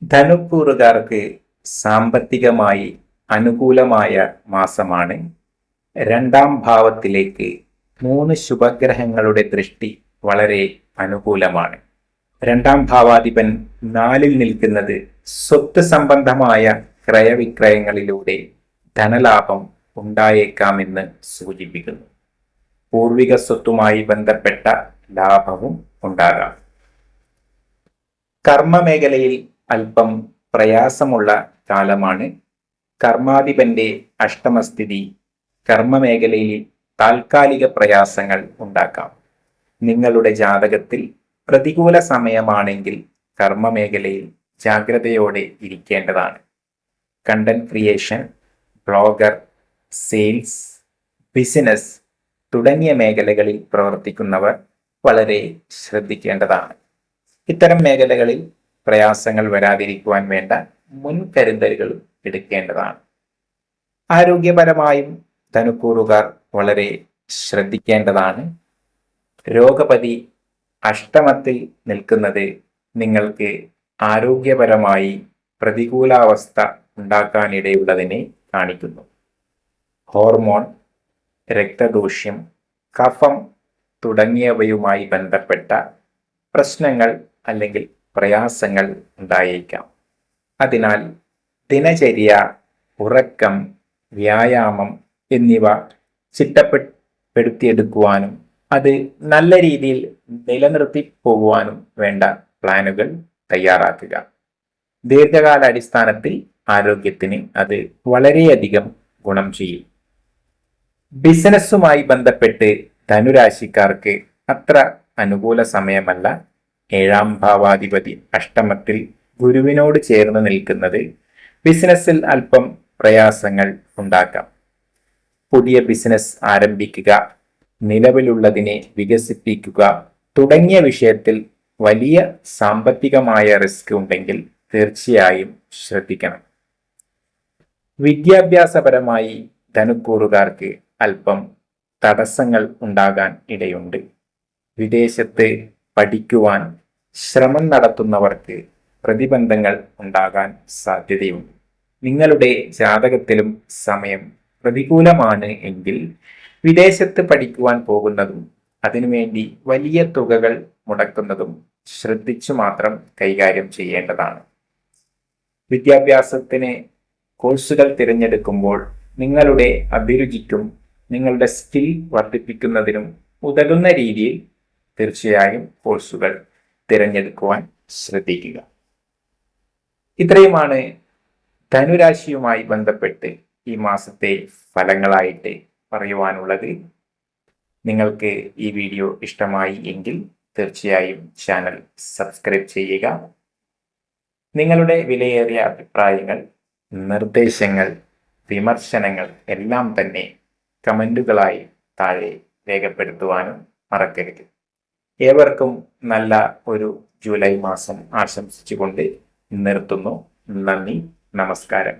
ധനുക്കൂറുകാർക്ക് സാമ്പത്തികമായി അനുകൂലമായ മാസമാണ്. രണ്ടാം ഭാവത്തിലേക്ക് 3 ശുഭഗ്രഹങ്ങളുടെ ദൃഷ്ടി വളരെ അനുകൂലമാണ്. രണ്ടാം ഭാവാധിപൻ 4-ൽ നിൽക്കുന്നത് സ്വത്ത് സംബന്ധമായ ക്രയവിക്രയങ്ങളിലൂടെ ധനലാഭം ഉണ്ടായേക്കാമെന്ന് സൂചിപ്പിക്കുന്നു. പൂർവിക സ്വത്തുമായി ബന്ധപ്പെട്ട ലാഭവും ഉണ്ടാകാം. കർമ്മമേഖലയിൽ അല്പം പ്രയാസമുള്ള കാലമാണ്. കർമാധിപന്റെ അഷ്ടമസ്ഥിതി കർമ്മമേഖലയിൽ താൽക്കാലിക പ്രയാസങ്ങൾ ഉണ്ടാക്കാം. നിങ്ങളുടെ ജാതകത്തിൽ പ്രതികൂല സമയമാണെങ്കിൽ കർമ്മമേഖലയിൽ ജാഗ്രതയോടെ ഇരിക്കേണ്ടതാണ്. Content creation, blogger, sales, business തുടങ്ങിയ മേഖലകളിൽ പ്രവർത്തിക്കുന്നവർ വളരെ ശ്രദ്ധിക്കേണ്ടതാണ്. ഇത്തരം മേഖലകളിൽ പ്രയാസങ്ങൾ വരാതിരിക്കുവാൻ വേണ്ട മുൻകരുതലുകൾ എടുക്കേണ്ടതാണ്. ആരോഗ്യപരമായും ധനുക്കൂറുകാർ വളരെ ശ്രദ്ധിക്കേണ്ടതാണ്. രോഗപതി അഷ്ടമത്തിൽ നിൽക്കുന്നത് നിങ്ങൾക്ക് ആരോഗ്യപരമായി പ്രതികൂലാവസ്ഥ ഉണ്ടാക്കാനിടയുള്ളതിനെ കാണിക്കുന്നു. ഹോർമോൺ, രക്തദൂഷ്യം, കഫം തുടങ്ങിയവയുമായി ബന്ധപ്പെട്ട പ്രശ്നങ്ങൾ അല്ലെങ്കിൽ പ്രയാസങ്ങൾ ഉണ്ടായേക്കാം. അതിനാൽ ദിനചര്യ, ഉറക്കം, വ്യായാമം എന്നിവ ചിട്ടപ്പെടുത്തിയെടുക്കുവാനും അത് നല്ല രീതിയിൽ നിലനിർത്തി പോകുവാനും വേണ്ട പ്ലാനുകൾ തയ്യാറാക്കുക. ദീർഘകാല അടിസ്ഥാനത്തിൽ ആരോഗ്യത്തിന് അത് വളരെയധികം ഗുണം ചെയ്യും. ബിസിനസ്സുമായി ബന്ധപ്പെട്ട് ധനുരാശിക്കാർക്ക് അത്ര അനുകൂല സമയമല്ല. 7-ാം ഭാവാധിപതി അഷ്ടമത്തിൽ ഗുരുവിനോട് ചേർന്ന് നിൽക്കുന്നത് ബിസിനസ്സിൽ അല്പം പ്രയാസങ്ങൾ ഉണ്ടാക്കാം. പുതിയ ബിസിനസ് ആരംഭിക്കുക, നിലവിലുള്ളതിനെ വികസിപ്പിക്കുക തുടങ്ങിയ വിഷയത്തിൽ വലിയ സാമ്പത്തികമായ റിസ്ക് ഉണ്ടെങ്കിൽ തീർച്ചയായും ശ്രദ്ധിക്കണം. വിദ്യാഭ്യാസപരമായി ധനുക്കൂറുകാർക്ക് അല്പം തടസ്സങ്ങൾ ഉണ്ടാകാൻ ഇടയുണ്ട്. വിദേശത്ത് പഠിക്കുവാൻ ശ്രമം നടത്തുന്നവർക്ക് പ്രതിബന്ധങ്ങൾ ഉണ്ടാകാൻ സാധ്യതയുണ്ട്. നിങ്ങളുടെ ജാതകത്തിലും സമയം പ്രതികൂലമാണ് എങ്കിൽ വിദേശത്ത് പഠിക്കുവാൻ പോകുന്നതും അതിനുവേണ്ടി വലിയ തുകകൾ മുടക്കുന്നതും ശ്രദ്ധിച്ചു മാത്രം കൈകാര്യം ചെയ്യേണ്ടതാണ്. വിദ്യാഭ്യാസത്തിന് കോഴ്സുകൾ തിരഞ്ഞെടുക്കുമ്പോൾ നിങ്ങളുടെ അഭിരുചിക്കും നിങ്ങളുടെ സ്കിൽ വർദ്ധിപ്പിക്കുന്നതിനും ഉതകുന്ന രീതിയിൽ തീർച്ചയായും കോഴ്സുകൾ തിരഞ്ഞെടുക്കുവാൻ ശ്രദ്ധിക്കുക. ഇത്രയുമാണ് ധനുരാശിയുമായി ബന്ധപ്പെട്ട് ഈ മാസത്തെ ഫലങ്ങളായിട്ട് പറയുവാനുള്ളത്. നിങ്ങൾക്ക് ഈ വീഡിയോ ഇഷ്ടമായി എങ്കിൽ തീർച്ചയായും ചാനൽ സബ്സ്ക്രൈബ് ചെയ്യുക. നിങ്ങളുടെ വിലയേറിയ അഭിപ്രായങ്ങൾ, നിർദ്ദേശങ്ങൾ, വിമർശനങ്ങൾ എല്ലാം തന്നെ കമന്റുകളായി താഴെ രേഖപ്പെടുത്തുവാനും മറക്കരുത്. ഏവർക്കും നല്ല ഒരു ജൂലൈ മാസം ആശംസിച്ചുകൊണ്ട് നിർത്തുന്നു. നന്ദി, നമസ്കാരം.